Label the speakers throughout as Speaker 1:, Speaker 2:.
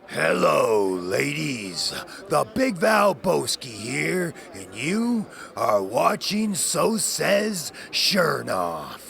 Speaker 1: Hello, ladies. The Big Valboski here, and you are watching So Says Shernoff.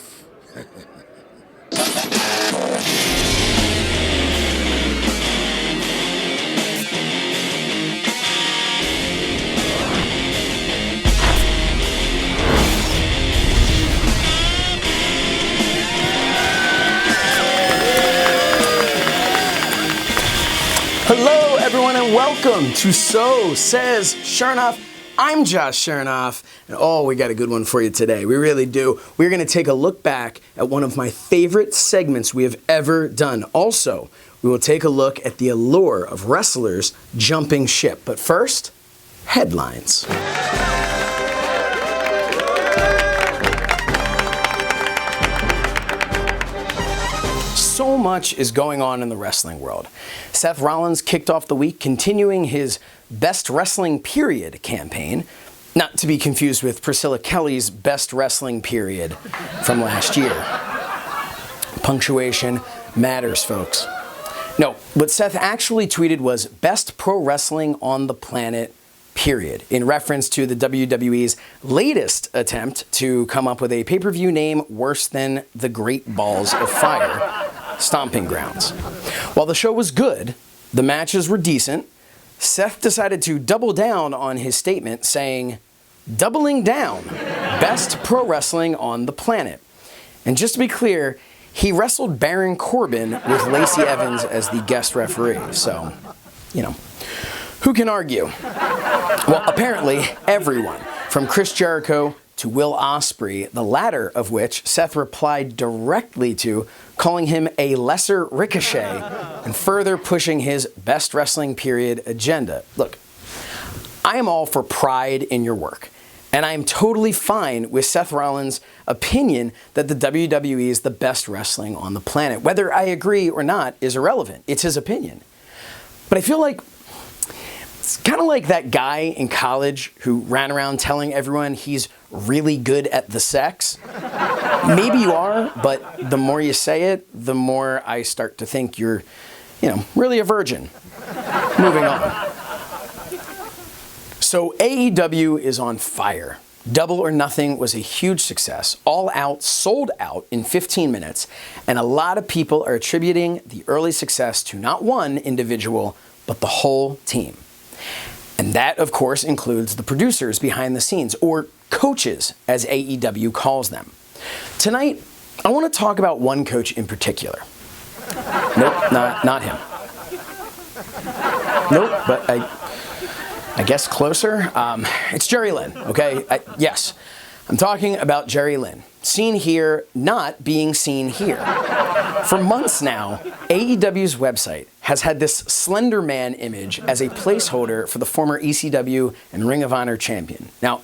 Speaker 2: Hello, everyone, and welcome to So Says Shernoff. I'm Josh Shernoff, and we got a good one for you today. We really do. We're going to take a look back at one of my favorite segments we have ever done. Also, we will take a look at the allure of wrestlers jumping ship. But first, headlines. So much is going on in the wrestling world. Seth Rollins kicked off the week continuing his Best Wrestling Period campaign, not to be confused with Priscilla Kelly's Best Wrestling Period from last year. Punctuation matters, folks. No, what Seth actually tweeted was Best Pro Wrestling on the Planet, period, in reference to the WWE's latest attempt to come up with a pay-per-view name worse than the Great Balls of Fire Stomping Grounds. While the show was good, the matches were decent, Seth decided to double down on his statement, saying, doubling down, best pro wrestling on the planet. And just to be clear, he wrestled Baron Corbin with Lacey Evans as the guest referee. So, who can argue? Well, apparently everyone, from Chris Jericho to Will Ospreay, the latter of which Seth replied directly to, calling him a lesser Ricochet and further pushing his Best Wrestling Period agenda. Look, I am all for pride in your work, and I am totally fine with Seth Rollins' opinion that the WWE is the best wrestling on the planet. Whether I agree or not is irrelevant. It's his opinion. But I feel like it's kind of like that guy in college who ran around telling everyone he's really good at the sex. Maybe you are, but the more you say it, the more I start to think you're, really a virgin. Moving on. So AEW is on fire. Double or Nothing was a huge success. All Out sold out in 15 minutes, and a lot of people are attributing the early success to not one individual, but the whole team. And that, of course, includes the producers behind the scenes, or coaches, as AEW calls them. Tonight, I want to talk about one coach in particular. Nope, not him. Nope, but I guess closer. It's Jerry Lynn, okay? Yes, I'm talking about Jerry Lynn. Seen here, not being seen here. For months now, AEW's website has had this Slender Man image as a placeholder for the former ECW and Ring of Honor champion. Now,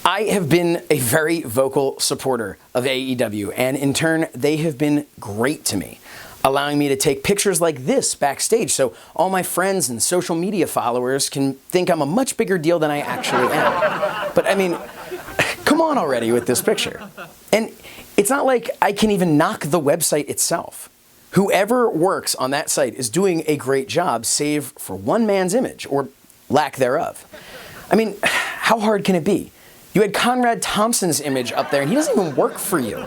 Speaker 2: I have been a very vocal supporter of AEW, and in turn, they have been great to me, allowing me to take pictures like this backstage so all my friends and social media followers can think I'm a much bigger deal than I actually am. But I mean, come on already with this picture. And it's not like I can even knock the website itself. Whoever works on that site is doing a great job, save for one man's image, or lack thereof. I mean, how hard can it be? You had Conrad Thompson's image up there, and he doesn't even work for you.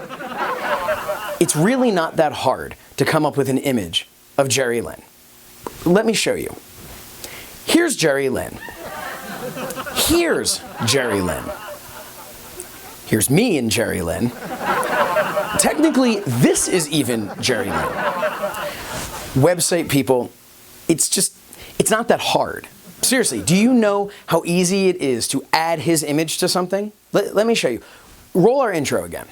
Speaker 2: It's really not that hard to come up with an image of Jerry Lynn. Let me show you. Here's Jerry Lynn. Here's Jerry Lynn. Here's me and Jerry Lynn. Technically, this is even Jerry Lynn. Website people, it's not that hard. Seriously, do you know how easy it is to add his image to something? Let me show you. Roll our intro again.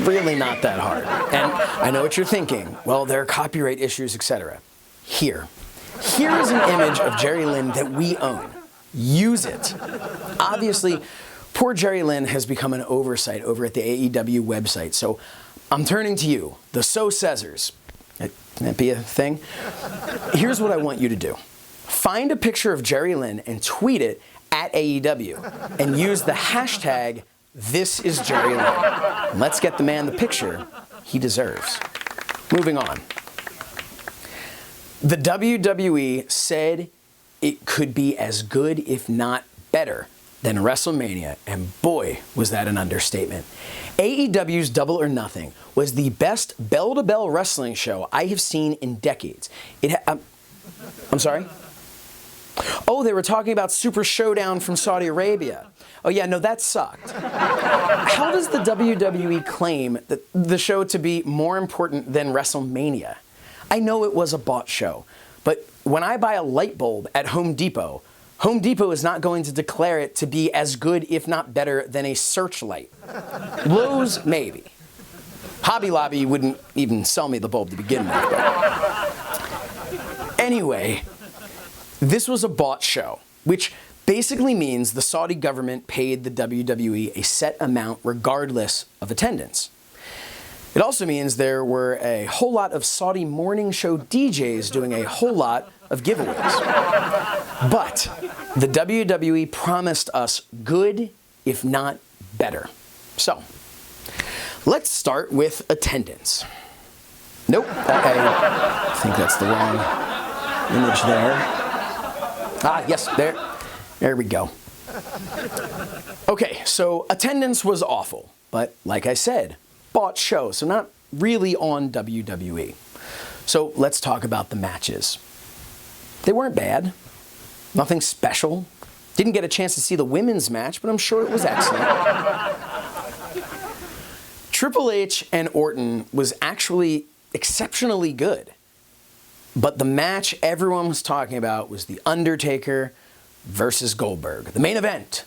Speaker 2: Really not that hard. And I know what you're thinking. Well, there are copyright issues, etc. Here is an image of Jerry Lynn that we own. Use it. Obviously, Poor Jerry Lynn has become an oversight over at the AEW website, so I'm turning to you, the So-Saysers. Can that be a thing? Here's what I want you to do. Find a picture of Jerry Lynn and tweet it at AEW and use the hashtag #ThisIsJerryLynn. Let's get the man the picture he deserves. Moving on. The WWE said it could be as good, if not better, than WrestleMania, and boy, was that an understatement. AEW's Double or Nothing was the best bell-to-bell wrestling show I have seen in decades. I'm sorry? Oh, they were talking about Super Showdown from Saudi Arabia. Oh yeah, no, that sucked. How does the WWE claim that the show to be more important than WrestleMania? I know it was a bought show, but when I buy a light bulb at Home Depot is not going to declare it to be as good, if not better, than a Searchlight. Lowe's, maybe. Hobby Lobby wouldn't even sell me the bulb to begin with. But anyway, this was a bought show, which basically means the Saudi government paid the WWE a set amount regardless of attendance. It also means there were a whole lot of Saudi morning show DJs doing a whole lot of giveaways. But the WWE promised us good, if not better. So, let's start with attendance. Nope, I think that's the wrong image there. Ah, yes, there we go. Okay, so attendance was awful, but like I said, bought show, so not really on WWE. So let's talk about the matches. They weren't bad. Nothing special. Didn't get a chance to see the women's match, but I'm sure it was excellent. Triple H and Orton was actually exceptionally good. But the match everyone was talking about was The Undertaker versus Goldberg, the main event.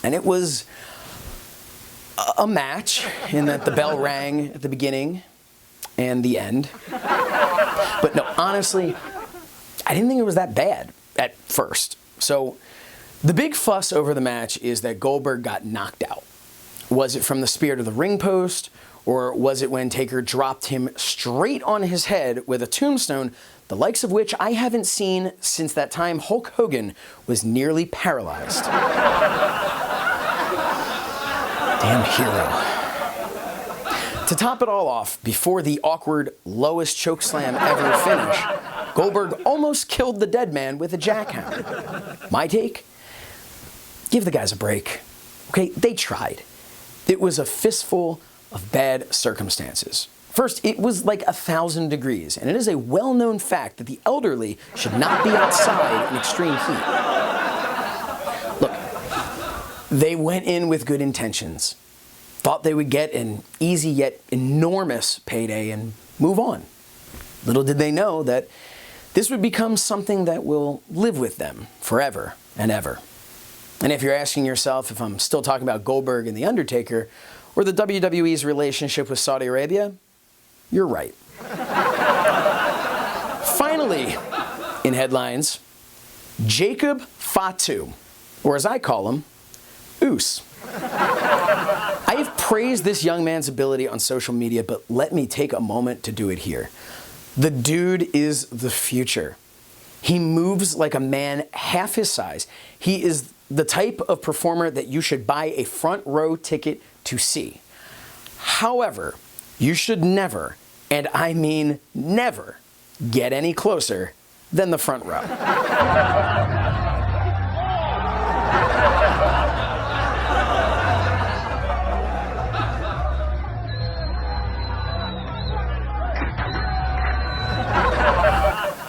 Speaker 2: And it was a match in that the bell rang at the beginning and the end. But no, honestly, I didn't think it was that bad at first. So the big fuss over the match is that Goldberg got knocked out. Was it from the spear to the ring post, or was it when Taker dropped him straight on his head with a tombstone, the likes of which I haven't seen since that time Hulk Hogan was nearly paralyzed? Damn hero. To top it all off, before the awkward lowest chokeslam ever finish, Goldberg almost killed the dead man with a jackhammer. My take? Give the guys a break. Okay, they tried. It was a fistful of bad circumstances. First, it was like 1,000 degrees, and it is a well-known fact that the elderly should not be outside in extreme heat. Look, they went in with good intentions, thought they would get an easy yet enormous payday and move on. Little did they know that this would become something that will live with them forever and ever. And if you're asking yourself if I'm still talking about Goldberg and The Undertaker, or the WWE's relationship with Saudi Arabia, you're right. Finally, in headlines, Jacob Fatu, or as I call him, Oos. I have praised this young man's ability on social media, but let me take a moment to do it here. The dude is the future. He moves like a man half his size. He is the type of performer that you should buy a front row ticket to see. However, you should never, and I mean never, get any closer than the front row.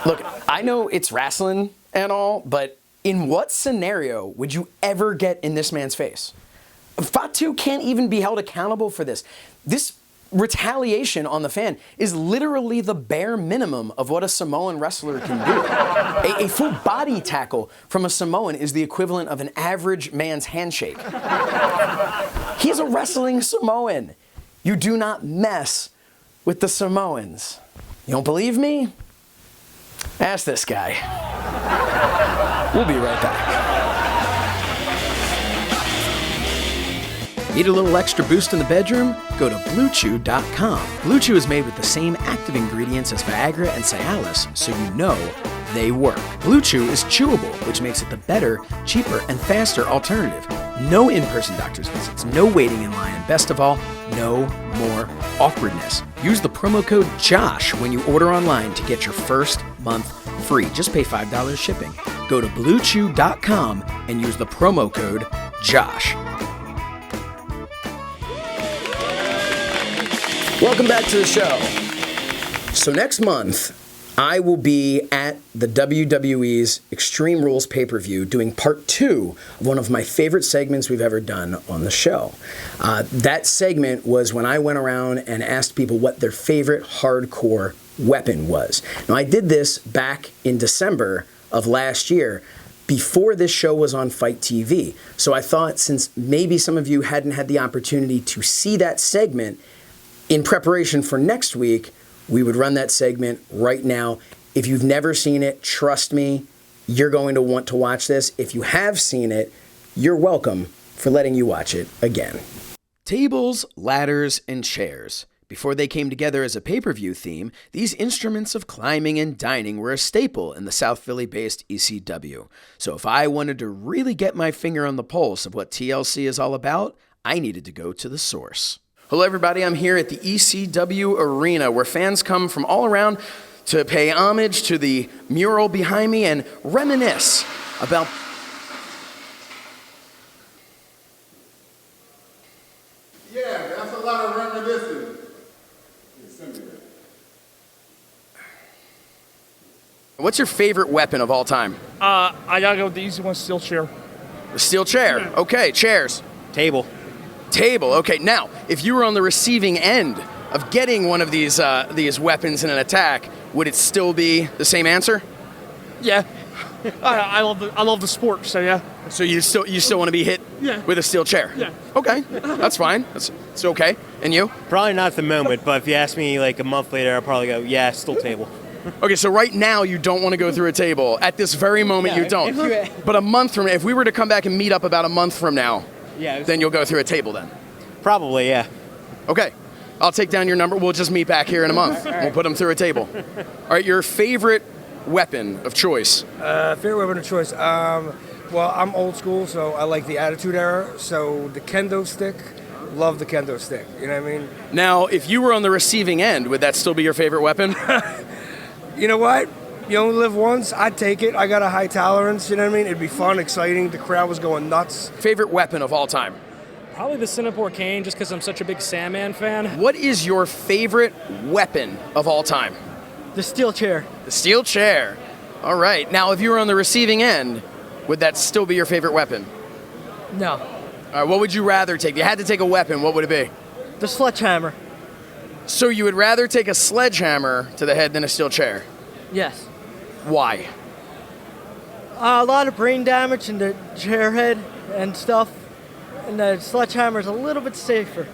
Speaker 2: Look, I know it's wrestling and all, but in what scenario would you ever get in this man's face? Fatu can't even be held accountable for this. This retaliation on the fan is literally the bare minimum of what a Samoan wrestler can do. A full body tackle from a Samoan is the equivalent of an average man's handshake. He's a wrestling Samoan. You do not mess with the Samoans. You don't believe me? Ask this guy. We'll be right back. Need a little extra boost in the bedroom? Go to BlueChew.com. Blue Chew is made with the same active ingredients as Viagra and Cialis, so you know they work. Blue Chew is chewable, which makes it the better, cheaper, and faster alternative. No in-person doctor's visits, no waiting in line, and best of all, no more awkwardness. Use the promo code JOSH when you order online to get your first month free. Just pay $5 shipping. Go to BlueChew.com and use the promo code JOSH. Welcome back to the show. So next month, I will be at the WWE's Extreme Rules pay-per-view doing part 2 of one of my favorite segments we've ever done on the show. That segment was when I went around and asked people what their favorite hardcore weapon was. Now, I did this back in December of last year before this show was on Fight TV. So I thought, since maybe some of you hadn't had the opportunity to see that segment, in preparation for next week, we would run that segment right now. If you've never seen it, trust me, you're going to want to watch this. If you have seen it, you're welcome for letting you watch it again. Tables, ladders, and chairs. Before they came together as a pay-per-view theme, these instruments of climbing and dining were a staple in the South Philly-based ECW. So if I wanted to really get my finger on the pulse of what TLC is all about, I needed to go to the source. Hello, everybody. I'm here at the ECW Arena, where fans come from all around to pay homage to the mural behind me and reminisce about...
Speaker 3: Yeah, that's a lot of reminiscing.
Speaker 2: What's your favorite weapon of all time?
Speaker 4: I gotta go with the easy one, steel chair.
Speaker 2: The steel chair. Okay, chairs.
Speaker 5: Table.
Speaker 2: Table. Okay, now, if you were on the receiving end of getting one of these weapons in an attack, would it still be the same answer?
Speaker 4: Yeah, I love the sport. So yeah.
Speaker 2: So you still want to be hit with a steel chair?
Speaker 4: Yeah.
Speaker 2: Okay, that's fine. It's okay. And you?
Speaker 5: Probably not at the moment, but if you ask me like a month later, I'll probably go, yeah, still table.
Speaker 2: Okay, so right now you don't want to go through a table. At this very moment, you don't. But a month from now, if we were to come back and meet up about a month from now, then you'll go through a table then?
Speaker 5: Probably, yeah.
Speaker 2: Okay. I'll take down your number. We'll just meet back here in a month. We'll put them through a table. All right, your favorite weapon of choice?
Speaker 6: Favorite weapon of choice? Well, I'm old school, so I like the Attitude Era. So the kendo stick, love the kendo stick. You know what I mean?
Speaker 2: Now, if you were on the receiving end, would that still be your favorite weapon?
Speaker 6: You know what? You only live once. I'd take it. I got a high tolerance. You know what I mean? It'd be fun, exciting. The crowd was going nuts.
Speaker 2: Favorite weapon of all time?
Speaker 4: Probably the Singapore cane, just because I'm such a big Sandman fan.
Speaker 2: What is your favorite weapon of all time?
Speaker 7: The steel chair.
Speaker 2: The steel chair. All right. Now, if you were on the receiving end, would that still be your favorite weapon?
Speaker 7: No.
Speaker 2: All right. What would you rather take? If you had to take a weapon, what would it be?
Speaker 7: The sledgehammer.
Speaker 2: So you would rather take a sledgehammer to the head than a steel chair?
Speaker 7: Yes.
Speaker 2: Why?
Speaker 7: A lot of brain damage in the chair head and stuff. And the sledgehammer is a little bit safer.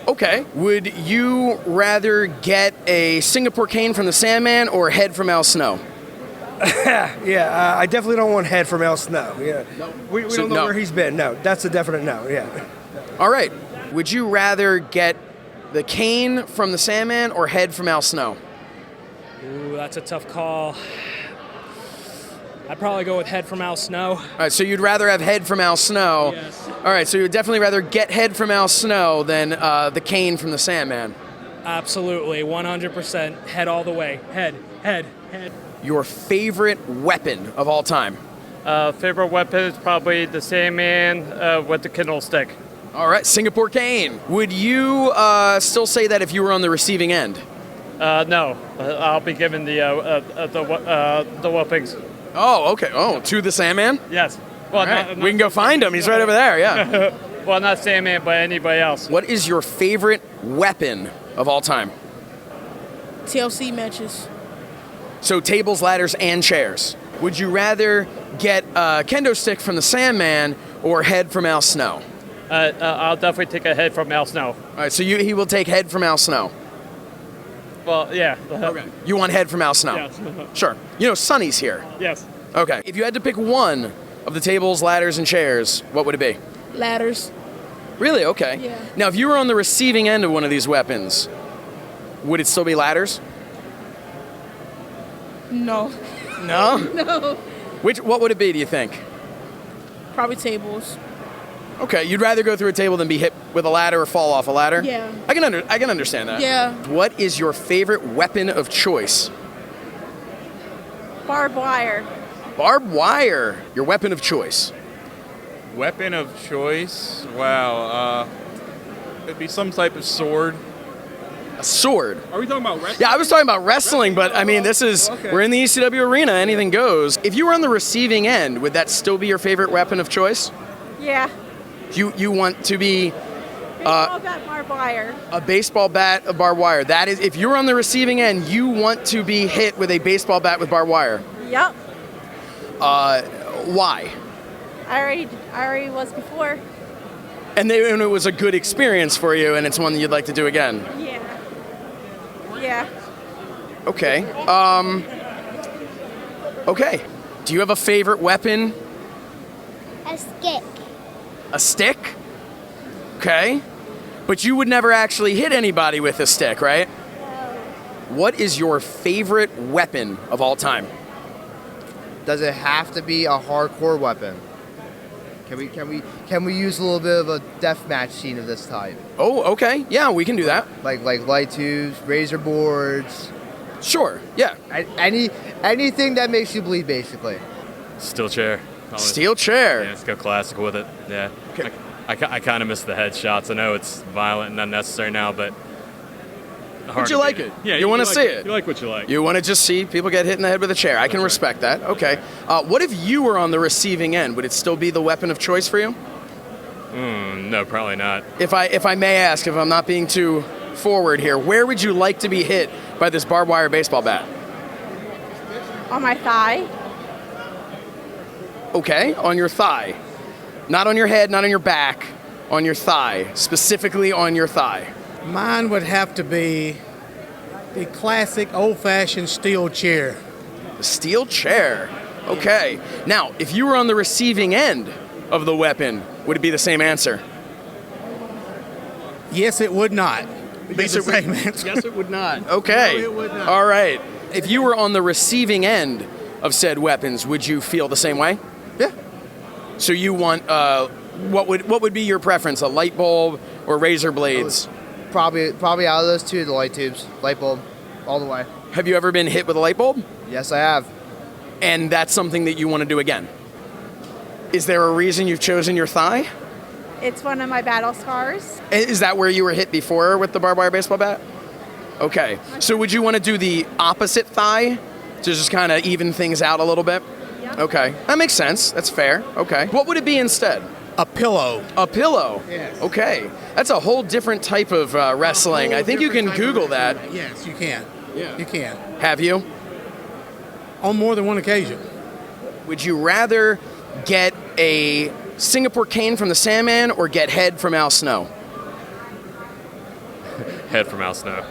Speaker 2: Okay. Would you rather get a Singapore cane from the Sandman or head from Al Snow?
Speaker 6: Yeah, I definitely don't want head from Al Snow. Yeah.
Speaker 2: No.
Speaker 6: We don't know where he's been. No, that's a definite no. Yeah.
Speaker 2: All right. Would you rather get the cane from the Sandman or head from Al Snow?
Speaker 4: Ooh, that's a tough call. I'd probably go with head from Al Snow.
Speaker 2: All right, so you'd rather have head from Al Snow.
Speaker 4: Yes.
Speaker 2: All right, so you'd definitely rather get head from Al Snow than the cane from the Sandman.
Speaker 4: Absolutely, 100%. Head all the way. Head.
Speaker 2: Your favorite weapon of all time?
Speaker 8: Favorite weapon is probably the Sandman with the Kindle stick.
Speaker 2: All right, Singapore cane. Would you still say that if you were on the receiving end?
Speaker 8: No, I'll be given the whoopings.
Speaker 2: Oh, okay. Oh, to the Sandman?
Speaker 8: Yes. Well,
Speaker 2: right. We can go find him. He's right over there, yeah.
Speaker 8: Well, not Sandman, but anybody else.
Speaker 2: What is your favorite weapon of all time?
Speaker 9: TLC matches.
Speaker 2: So tables, ladders, and chairs. Would you rather get a kendo stick from the Sandman or head from Al Snow?
Speaker 8: I'll definitely take a head from Al Snow.
Speaker 2: All right, so he will take head from Al Snow.
Speaker 8: Well, yeah.
Speaker 2: Okay. You want head from Al Snow?
Speaker 8: Yes.
Speaker 2: Sure. You know, Sonny's here.
Speaker 8: Yes.
Speaker 2: Okay. If you had to pick one of the tables, ladders, and chairs, what would it be?
Speaker 9: Ladders.
Speaker 2: Really? Okay.
Speaker 9: Yeah.
Speaker 2: Now, if you were on the receiving end of one of these weapons, would it still be ladders?
Speaker 9: No.
Speaker 2: No?
Speaker 9: No.
Speaker 2: What would it be, do you think?
Speaker 9: Probably tables.
Speaker 2: Okay, you'd rather go through a table than be hit with a ladder or fall off a ladder?
Speaker 9: Yeah.
Speaker 2: I can understand that.
Speaker 9: Yeah.
Speaker 2: What is your favorite weapon of choice?
Speaker 10: Barbed wire.
Speaker 2: Barbed wire, your weapon of choice.
Speaker 11: Weapon of choice? Wow. It'd be some type of sword.
Speaker 2: A sword?
Speaker 11: Are we talking about wrestling?
Speaker 2: Yeah, I was talking about wrestling, but I mean,
Speaker 11: Okay.
Speaker 2: we're in the ECW arena, anything goes. If you were on the receiving end, would that still be your favorite weapon of choice?
Speaker 10: Yeah.
Speaker 2: You want to be
Speaker 10: Baseball bat, barbed wire.
Speaker 2: a baseball bat of barbed wire. That is, if you're on the receiving end, you want to be hit with a baseball bat with barbed wire.
Speaker 10: Yep.
Speaker 2: Why?
Speaker 10: I already was before.
Speaker 2: And it was a good experience for you, and it's one that you'd like to do again.
Speaker 10: Yeah. Yeah.
Speaker 2: Okay. Okay. Do you have a favorite weapon?
Speaker 12: A stick.
Speaker 2: A stick? Okay. But you would never actually hit anybody with a stick, right?
Speaker 12: No.
Speaker 2: What is your favorite weapon of all time?
Speaker 13: Does it have to be a hardcore weapon? Can we use a little bit of a death match scene of this type?
Speaker 2: Oh, okay. Yeah, we can do that.
Speaker 13: Like light tubes, razor boards.
Speaker 2: Sure. Yeah.
Speaker 13: Anything that makes you bleed, basically.
Speaker 11: Steel chair.
Speaker 2: Steel chair.
Speaker 11: Yeah, let's go classic with it. Yeah.
Speaker 2: Okay.
Speaker 11: I kind of miss the headshots. I know it's violent and unnecessary now, but
Speaker 2: But you like it.
Speaker 11: Yeah,
Speaker 2: You want to
Speaker 11: like
Speaker 2: see it.
Speaker 11: You like what you like.
Speaker 2: You want to just see people get hit in the head with a chair. I can respect that. Okay. What if you were on the receiving end? Would it still be the weapon of choice for you?
Speaker 11: No, probably not.
Speaker 2: If I may ask, if I'm not being too forward here, where would you like to be hit by this barbed wire baseball bat?
Speaker 10: On my thigh.
Speaker 2: Okay, on your thigh. Not on your head, not on your back, on your thigh, specifically on your thigh.
Speaker 14: Mine would have to be the classic old-fashioned steel chair.
Speaker 2: The steel chair. Okay. Now, if you were on the receiving end of the weapon, would it be the same answer?
Speaker 14: Yes, it would not.
Speaker 2: Yes, it
Speaker 14: Same answer.
Speaker 2: Yes, it would not. Okay.
Speaker 14: No, it would not.
Speaker 2: All right. If you were on the receiving end of said weapons, would you feel the same way?
Speaker 13: Yeah.
Speaker 2: So you want what would be your preference? A light bulb or razor blades?
Speaker 13: Probably out of those two, the light tubes, light bulb, all the way.
Speaker 2: Have you ever been hit with a light bulb?
Speaker 13: Yes, I have.
Speaker 2: And that's something that you want to do again? Is there a reason you've chosen your thigh?
Speaker 10: It's one of my battle scars.
Speaker 2: Is that where you were hit before with the barbed wire baseball bat? Okay. So would you want to do the opposite thigh to just kind of even things out a little bit?
Speaker 10: Yeah.
Speaker 2: Okay. That makes sense. That's fair. Okay. What would it be instead?
Speaker 14: A pillow.
Speaker 2: A pillow?
Speaker 14: Yes.
Speaker 2: Okay. That's a whole different type of wrestling. I think you can Google that.
Speaker 14: Yes, you can.
Speaker 2: Yeah.
Speaker 14: You can.
Speaker 2: Have you?
Speaker 14: On more than one occasion.
Speaker 2: Would you rather get a Singapore cane from the Sandman or get head from Al Snow?
Speaker 11: Head from Al Snow.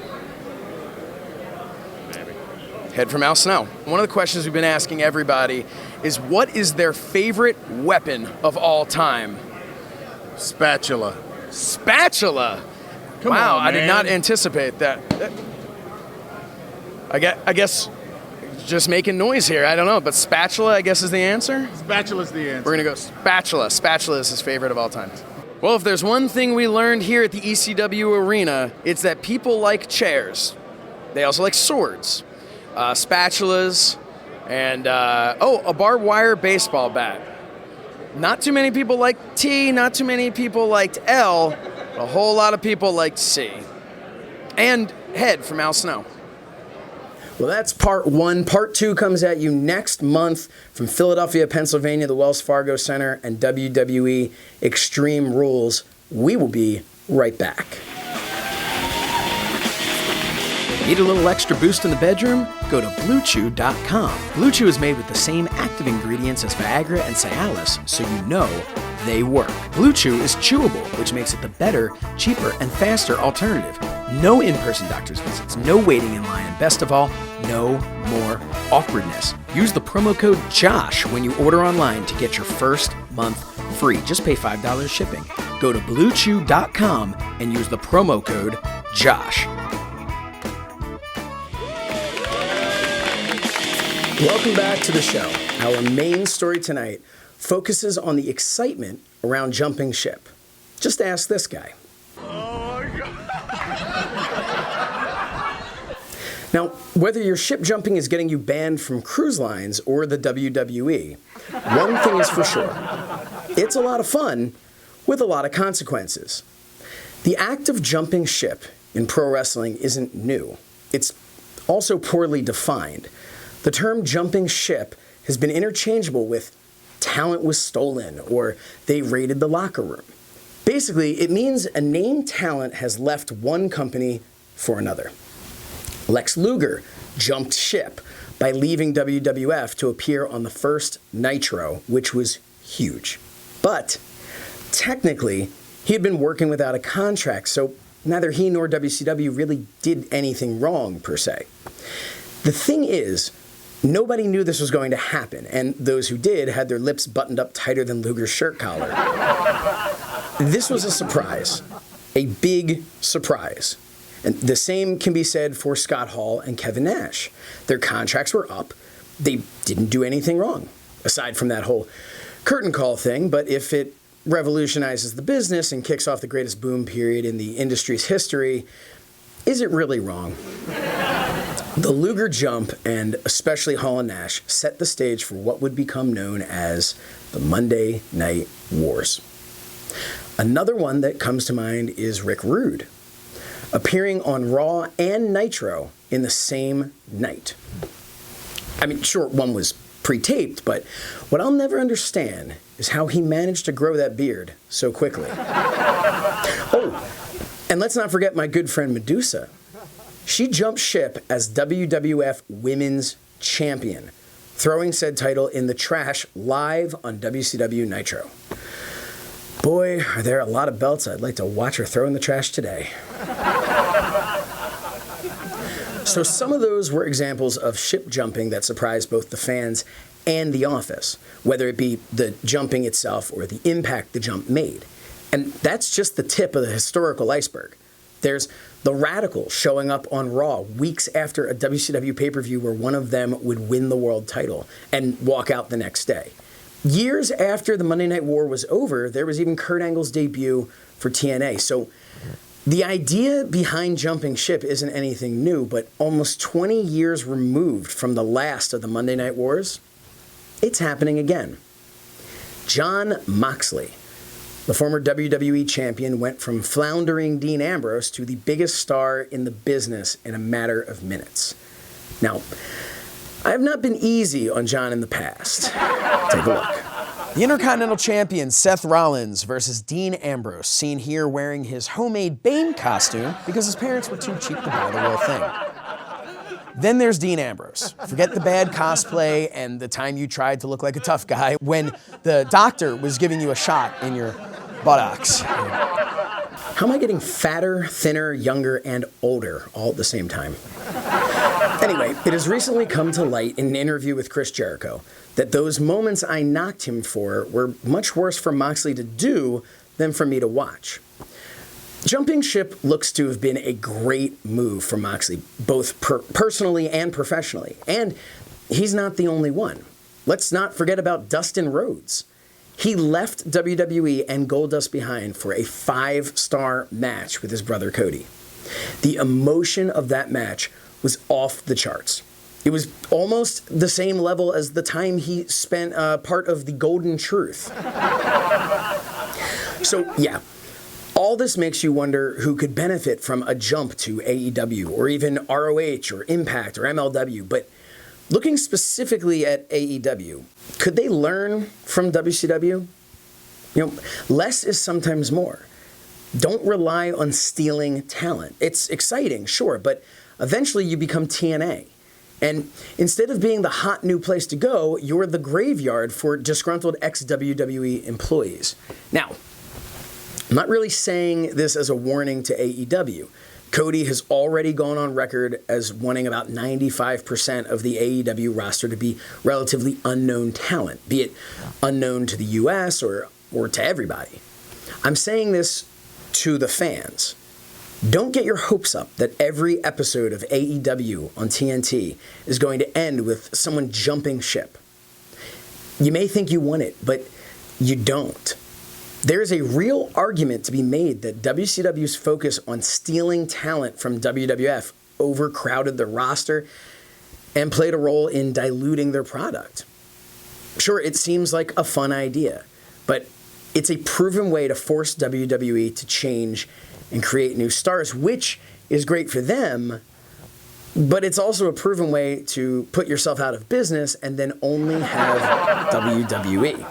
Speaker 2: Head from Al Snow. One of the questions we've been asking everybody is, what is their favorite weapon of all time?
Speaker 3: Spatula.
Speaker 2: Spatula?
Speaker 3: Come
Speaker 2: wow,
Speaker 3: on,
Speaker 2: I did
Speaker 3: man.
Speaker 2: not anticipate that. I guess just making noise here. I don't know, but spatula, I guess, is the answer?
Speaker 3: Spatula's the answer.
Speaker 2: We're going to go spatula. Spatula is his favorite of all time. Well, if there's one thing we learned here at the ECW arena, it's that people like chairs. They also like swords, spatulas, and, a barbed wire baseball bat. Not too many people liked T, not too many people liked L, a whole lot of people liked C. And head from Al Snow. Well, that's part one. Part two comes at you next month from Philadelphia, Pennsylvania, the Wells Fargo Center, and WWE Extreme Rules. We will be right back. Need a little extra boost in the bedroom? Go to BlueChew.com. Blue Chew is made with the same active ingredients as Viagra and Cialis, so you know they work. Blue Chew is chewable, which makes it the better, cheaper, and faster alternative. No in-person doctor's visits, no waiting in line, and best of all, no more awkwardness. Use the promo code JOSH when you order online to get your first month free. Just pay $5 shipping. Go to BlueChew.com and use the promo code JOSH. Welcome back to the show. Our main story tonight focuses on the excitement around jumping ship. Just ask this guy. Now, whether your ship jumping is getting you banned from cruise lines or the WWE, one thing is for sure. It's a lot of fun with a lot of consequences. The act of jumping ship in pro wrestling isn't new. It's also poorly defined. The term jumping ship has been interchangeable with talent was stolen or they raided the locker room. Basically, it means a named talent has left one company for another. Lex Luger jumped ship by leaving WWF to appear on the first Nitro, which was huge. But technically, he had been working without a contract, so neither he nor WCW really did anything wrong, per se. The thing is, nobody knew this was going to happen, and those who did had their lips buttoned up tighter than Luger's shirt collar. This was a surprise, a big surprise. And the same can be said for Scott Hall and Kevin Nash. Their contracts were up. They didn't do anything wrong, aside from that whole curtain call thing. But if it revolutionizes the business and kicks off the greatest boom period in the industry's history, is it really wrong? The Luger jump, and especially Hall and Nash, set the stage for what would become known as the Monday Night Wars. Another one that comes to mind is Rick Rude, appearing on Raw and Nitro in the same night. I mean, sure, one was pre-taped, but what I'll never understand is how he managed to grow that beard so quickly. Oh, and let's not forget my good friend Medusa. She jumped ship as WWF Women's Champion, throwing said title in the trash live on WCW Nitro. Boy, are there a lot of belts I'd like to watch her throw in the trash today. So some of those were examples of ship jumping that surprised both the fans and the office, whether it be the jumping itself or the impact the jump made. And that's just the tip of the historical iceberg. There's the Radicals showing up on Raw weeks after a WCW pay-per-view where one of them would win the world title and walk out the next day. Years after the Monday Night War was over, there was even Kurt Angle's debut for TNA. So the idea behind jumping ship isn't anything new, but almost 20 years removed from the last of the Monday Night Wars, it's happening again. Jon Moxley, the former WWE champion, went from floundering Dean Ambrose to the biggest star in the business in a matter of minutes. Now, I have not been easy on John in the past. Take a look. The Intercontinental Champion Seth Rollins versus Dean Ambrose, seen here wearing his homemade Bane costume because his parents were too cheap to buy the real thing. Then there's Dean Ambrose. Forget the bad cosplay and the time you tried to look like a tough guy when the doctor was giving you a shot in your buttocks. How am I getting fatter, thinner, younger, and older all at the same time? Anyway, it has recently come to light in an interview with Chris Jericho that those moments I knocked him for were much worse for Moxley to do than for me to watch. Jumping ship looks to have been a great move for Moxley, both personally and professionally. And he's not the only one. Let's not forget about Dustin Rhodes. He left WWE and Goldust behind for a 5-star match with his brother Cody. The emotion of that match was off the charts. It was almost the same level as the time he spent part of the Golden Truth. So, yeah. All this makes you wonder who could benefit from a jump to AEW or even ROH or Impact or MLW. But looking specifically at AEW, could they learn from WCW? You know, less is sometimes more. Don't rely on stealing talent. It's exciting, sure, but eventually you become TNA. And instead of being the hot new place to go, you're the graveyard for disgruntled ex-WWE employees. Now, I'm not really saying this as a warning to AEW. Cody has already gone on record as wanting about 95% of the AEW roster to be relatively unknown talent, be it unknown to the US or to everybody. I'm saying this to the fans. Don't get your hopes up that every episode of AEW on TNT is going to end with someone jumping ship. You may think you want it, but you don't. There is a real argument to be made that WCW's focus on stealing talent from WWF overcrowded the roster and played a role in diluting their product. Sure, it seems like a fun idea, but it's a proven way to force WWE to change and create new stars, which is great for them, but it's also a proven way to put yourself out of business and then only have WWE.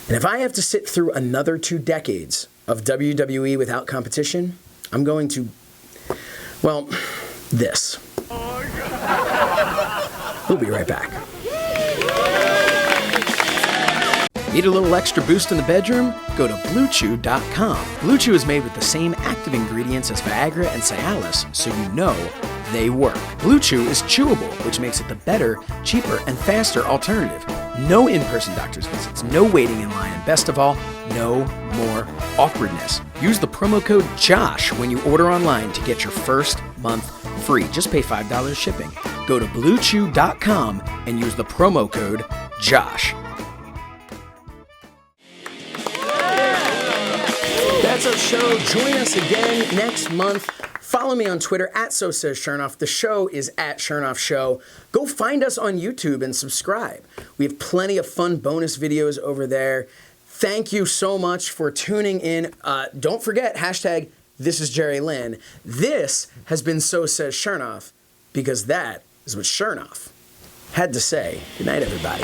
Speaker 2: And if I have to sit through another 2 decades of WWE without competition, I'm going to, well, this. We'll be right back. Need a little extra boost in the bedroom? Go to BlueChew.com. Blue Chew is made with the same active ingredients as Viagra and Cialis, so you know they work. Blue Chew is chewable, which makes it the better, cheaper, and faster alternative. No in-person doctor's visits, no waiting in line, and best of all, no more awkwardness. Use the promo code JOSH when you order online to get your first month free. Just pay $5 shipping. Go to BlueChew.com and use the promo code JOSH. That's our show. Join us again next month. Follow me on Twitter at So Says Shernoff. The show is at Shernoff Show. Go find us on YouTube and subscribe. We have plenty of fun bonus videos over there. Thank you so much for tuning in. Don't forget, hashtag This is Jerry Lynn. This has been So Says Shernoff, because that is what Shernoff had to say. Good night, everybody.